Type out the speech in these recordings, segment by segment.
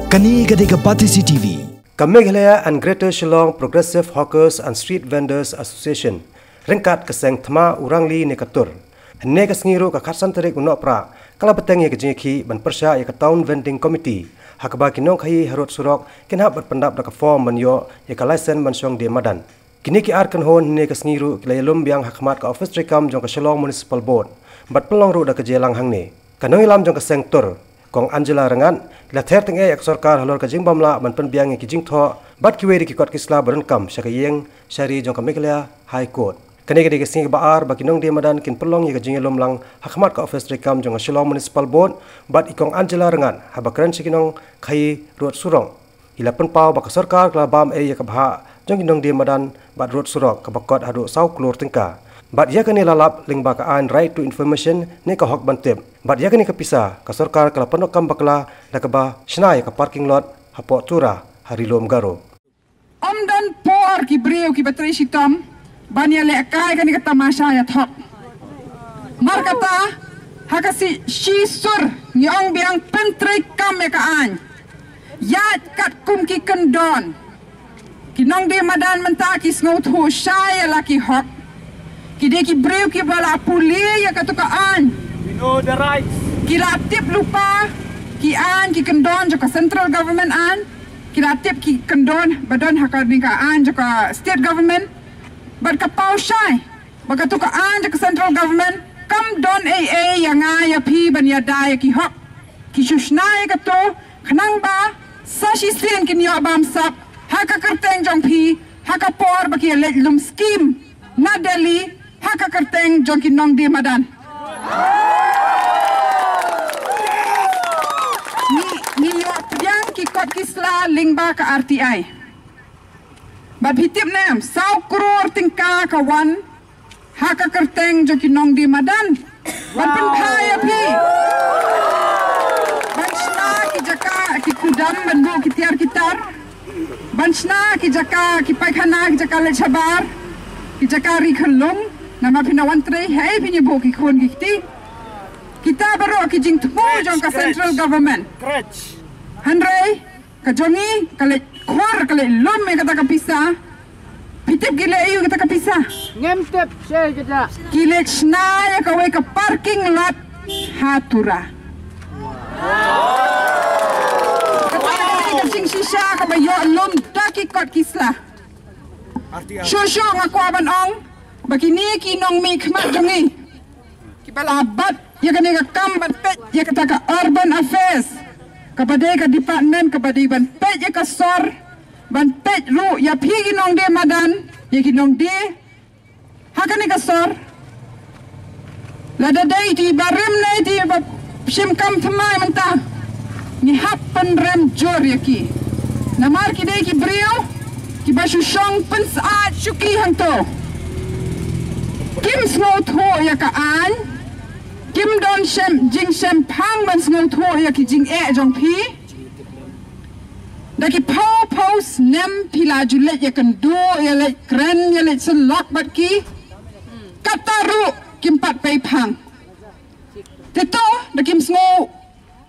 Kani Gadega Pati CTV. Meghalaya and Greater Shillong Progressive Hawkers and Street Vendors Association ringkat keseng thma urangli nekatur. Henne kasngiru ka khatsan tarik unok pra kala beteng ye kejiki ban persya ye ka town vending committee hakba kinong khai harut surok kinha berpendap da ka form ban yo ye ka license ban syong de madan. Kini ki arkan hon henne kasngiru kilayalum biang hakmat ka office rekam jong ka Shillong Municipal Board bat pelong ru da ka jelang hangne. Kanong ilam jong ka seng tur Kong Angela Rangan, la ther teng ek sarkar halor ka jingbam la ban pen biang ki jing tho bat ki weri ki kot kisla baran kam syakayeng syari jong ka Meghalaya High Court. Kani ke sing baar ba kinong de madan kin pelong ye ka jingelom lang hakmat ka office rekam jong ka Shillong Municipal Board bat ikong Angela Rangan habakran sikinong khai rot surong. Ila pen pau ba ka sarkar kla bam e ye ka bha jong kinong de madan bat rot surok ka bakot hadu sau klor tengka. Bat ya kani lalap lingba ka an right to information ne ka hok bantep. Bat ya kani ka pisa ka sarkar kala penokam bakla da ka ba snai ka parking lot hapo tura harilom garo. Omdan por ki breu ki batri sitam banya le kai kani ka tamasha ya thok. Markata hakasi shisur nyong biang pentri kam ya ka an. Ya kat kum ki kendon. Kinong de madan menta ki sngot ho shaya la ki hok. Kide ki breu ki bala puli ya katukaan. We know the rights. Kila tip lupa ki an ki kendon joka central government an. Kila tip ki kendon badan hakar nika an joka state government. Bad ka pau syai. Baka tukaan joka central government. Kam don AA yang ya pi ban ya daya ki hok. Ki shushna ya kato khanang ba sashi sin ki niyo bam sap. Haka kerteng jong pi. Haka por baki ya lum scheme. Na Delhi. Haka kerteng jongki nong di madan. Ni yo yang ki kot kisla lingba ka RTI. Bad hitip nem sau kror tingka kawan. Haka kerteng jongki nong di madan. Bad penpaya pi. Banshna ki jaka ki kudam banbu ki tiar kitar. Banshna ki jaka ki paikhana ki jaka le chabar. Ki jaka ri khalung. Nama pinawan tre hai pinya boki khon gikti kita baro ki jing thmo jong ka central government Crutch. hanrei ka jongi kale khor kale lom me kata ka pisa pitip gile ayu kata ka pisa Ngemtep saya kita. kile chna ya ka we ka parking lot hatura ka jing shisha ka bayo lom taki kot kisla shosho ngakwa ban ong Bakini ki nong mi khmat jongi ki balabat ya kani ka kam ban pet ya kata ka urban affairs kapade ka department kapade ban pet ya ka sor ban pet ru ya phi ki nong de madan ya ki nong de ha kani ka sor la da dai ti barim nei ti sim kam thamai manta ni happen rem jor ya ki namar ki dei ki brio ki basu shong pen saat shuki hangto Kim snot ho ya ka an Kim don shem jing shem pang ban snot ho ya ki jing e jong pi da ki pau pos nem pila julet ya kan do ya le kren ya le selok bat ki kataru kim pat pei pang teto da kim sngo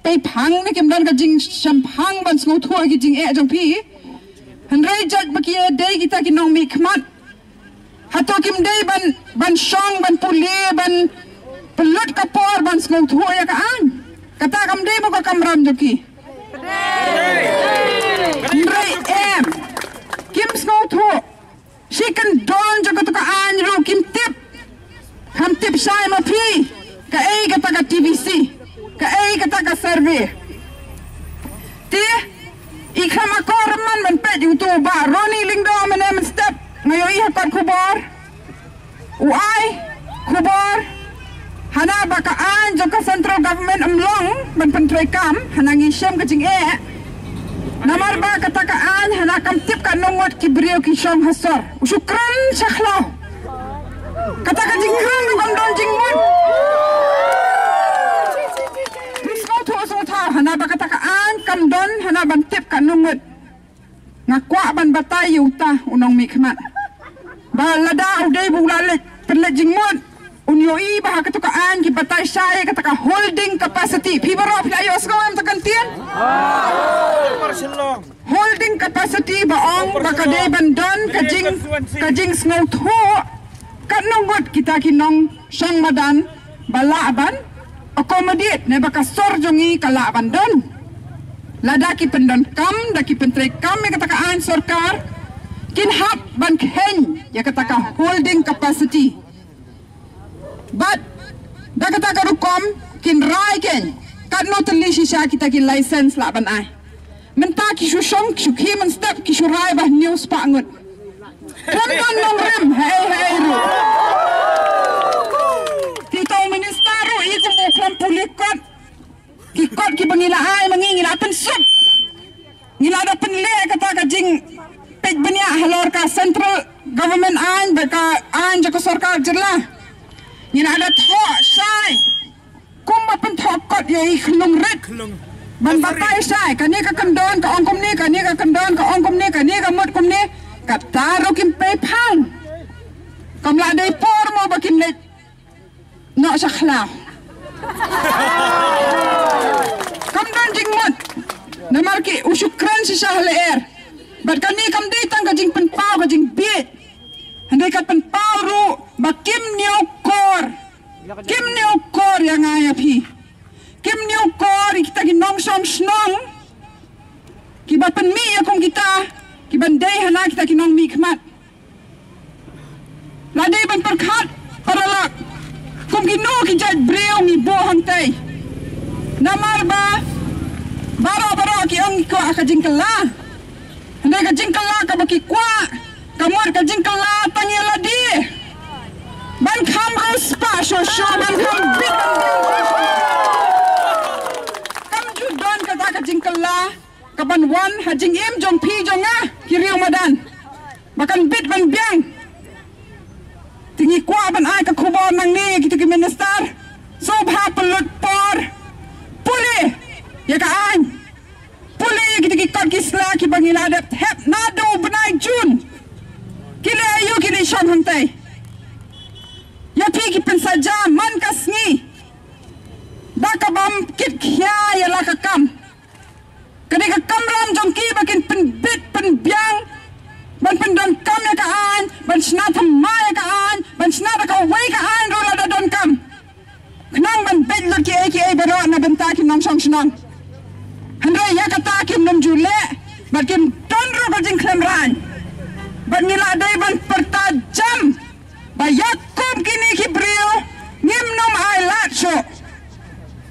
pei pang ne kim don ka jing shem pang ban snot ho ki jing e jong pi hanrei jat ba ki dei kita ki nong mi khmat Hato kim day ban shong ban puli ban pelut kapor ban skong thuo ya ka an kata kam day mo ka kamram joki Ndrei em kim skong thuo she kan don jo ka an ro kim tip kam tip sai ma pi ka ei kata ka TVC ka ei kata ka survey ti ikhama korman ban pe ju tu ba roni lingdo men step ngayon ihakot kubor uay kubor hana bakaan jong ka central government amlong ban pentray kam hana ngisem ka jing e namar ba katakaan hana kam tip ka nongot ki brio ki shong hasor usukran sakhlaw kata ka jing kran kam don jing mut Kristo so tha hana ba katakaan kam don hana ban tip ka nongot ngakwa ban batay yuta unong mi khmat balada uday bulale perle jingmon unyoi bah ketukaan ki batay saya kata holding capacity pibaro pila yo sgo am takantian holding capacity baong bakade bandon kajing snow tho kanongot kita kinong sang madan balaban accommodate ne bakasor jongi kala bandon ladaki pendon kam daki pentre kam yang katakaan sorkar kinhap ban khen ya kataka holding capacity but da kataka rukom kin rai ken kan no tali shisha kita kin license la ban ai menta ki shushong ki man step ki shurai bah news pa ngut kan kan nom rem hey ru tito minister ru ikum bukan pulikot kikot ki bangila ai mangingila pensup ngila da penle kata kajing pej bania halor ka central government an baka an jako sarkar jerlah ngila ada tho sai kum pen thokot ye khlung ret ban batai sai kani ka kendon ka ongkom ni kani ka kendon ka ongkom ni kani ka mot kom ni ka taro kim pe phang kamla dei por mo bakin le no sakhla kamdan jing mot namarki usyukran si sahler bat kani kam dei tang ka jing pen pau ka jing bit handai ka pen pau ru bakim niu kor kim niu kor yang aya phi kim niu kor kita ki nong som snong ki bat pen mi ya kong kita ki bandai hana kita ki nong mi khmat la dei ban perkhat paralak kum ki no ki jaj breu mi bo hantai namar ba baro ki ang ko ka jingkala handai ka jingkala ka baki kwa kamor ka jingkala tangela di ban kham aus pa so ban kham bit kam ju don ka jingkala ka ban wan ha jing im jong pi jonga ki riu madan bakan bit ban biang tingi kwa ban ai ka khubon nang ni kita ki minister so bha pelut por puli ya ka an puli kita ki kot ki sla ki bangila dat hep nado benai jun kile ayu kile sham hantai ya pi ki pen saja man kasngi da ka bam kit khya ya la ka kam kani ka kam ram jong ki bakin pen bit pen biang ban pen don kam ya ka an ban sna tham ma ya ka an ban sna da ka wai ka an ro la da don kam knang ban bet lo ki ai baro na ban ta ki nong song snong handai ya ka ta kim nom jule ban kim don ro ka jing khlem ran ban nila dai ban pertajam ba yakum kini ki brio ngim nom ai lat so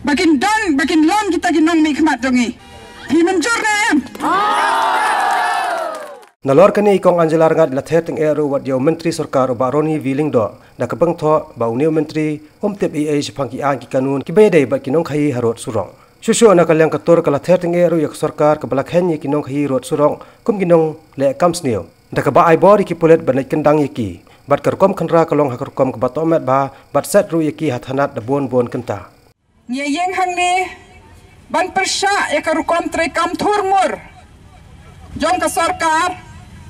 bakin don bakin lom kita ki nong mi khmat jongi hi menjur ne Nalor kani ikong Angela Rangat la theteng eru wat yo menteri sarkar ba Roni Wiling do da kapang tho ba uniu menteri omtep ai sipang ki an ki kanun ki bedai ba kinong khai harot surong shushu na kalyang kator kala theteng eru yak sarkar ka bala khen ye kinong khai rot surong kum kinong le kamsnio da ka ba ai bori ki pulet ban kendang ye ki bat kar kom khanra kalong hakar kom ka batomet ba bat set ru ye ki hathanat da bon kenta nye yeng hang ni ban persha ya ka rukom tre kam thurmur jong ka sarkar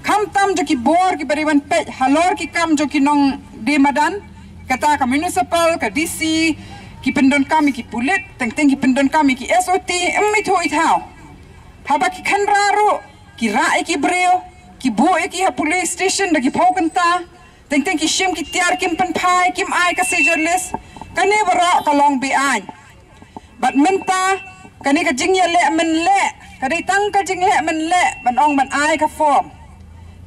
kam tam jo ki bor ki bariwan pej halor ki kam jo ki nong de madan kata ka municipal ka DC ki pendon kami ki pulit teng ki pendon kami ki SOT emmi thoi thau haba ki khanraru ki rae ki breo ki boe ki ha police station da ki phokanta teng ki shim ki tiar kim pen phai kim ai ka sejourless kane baro ka long bi ai bat menta kane ka jingya le men le kadai tang ka jing le men le ban ong ban ai ka form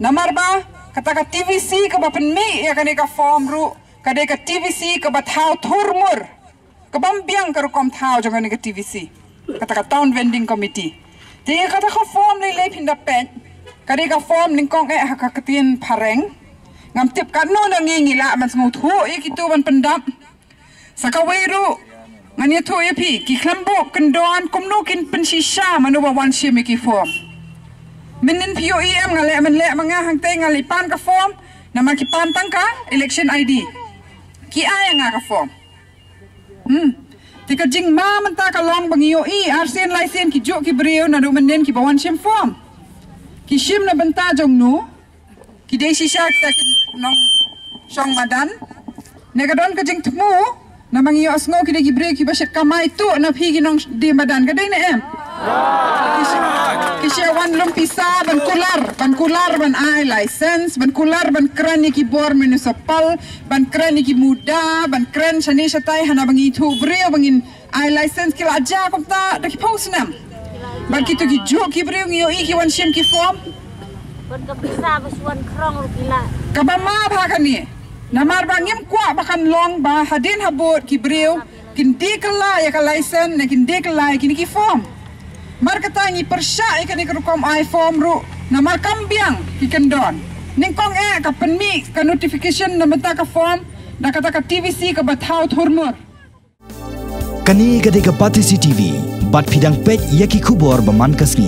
namar ba kata ka TVC ka ba pen mi ya kane ka form ru kadai ka TVC ka ba thau thurmur ka bam biang ka rukom thau jo kane ka TVC kata ka town vending committee ti kata ka form le pinda pen kadai ka form ning kong ha ka katin phareng ngam tip ka no na ngila man smut hu ikitu ban pendam sakawiru ngani thu ye phi ki khlambo kendon komno kin pen shisha manu ba wan shi mi ki form minin POEM ngale men le manga hang te ngali pan ka form nama ki pan tangka election ID ki aya nga ka form tika jing ma man ta ka long bang yo RCN license ki jo ki breu na do menen ki ba wan shim form ki shim na banta jong nu ki de shisha ta ki nong song madan negadon ka jing tmu na mangi asngo ki de gibre ki ba shet kamai tu na phi ki nong de madan ka de na em ki ban lumpisa, ban kular, ban ai license, ban kular, ban keren iki bor municipal, ban keren iki muda, ban keren shani shatai hana bangi thu brio bangin ai license kila aja komta daki pausnam. Ban kitu ki jo ki brio ngio iki wan shim ki form. Ban kapisa baswan krong kila. Kabama bhakani. Namar bangim kwa bakan long ba hadin habot ki brio kin dikala ya ka license na kin dikala kini ki form. Mar kata ngi persya ikan ikrukom I form ru namar kambiang ikan don ningkong ka penmi ka notification na mata ka form na kata ka TVC ka bathau thurmur Kani gadega Patisi TV bat pidang pet yaki kubor baman kasmi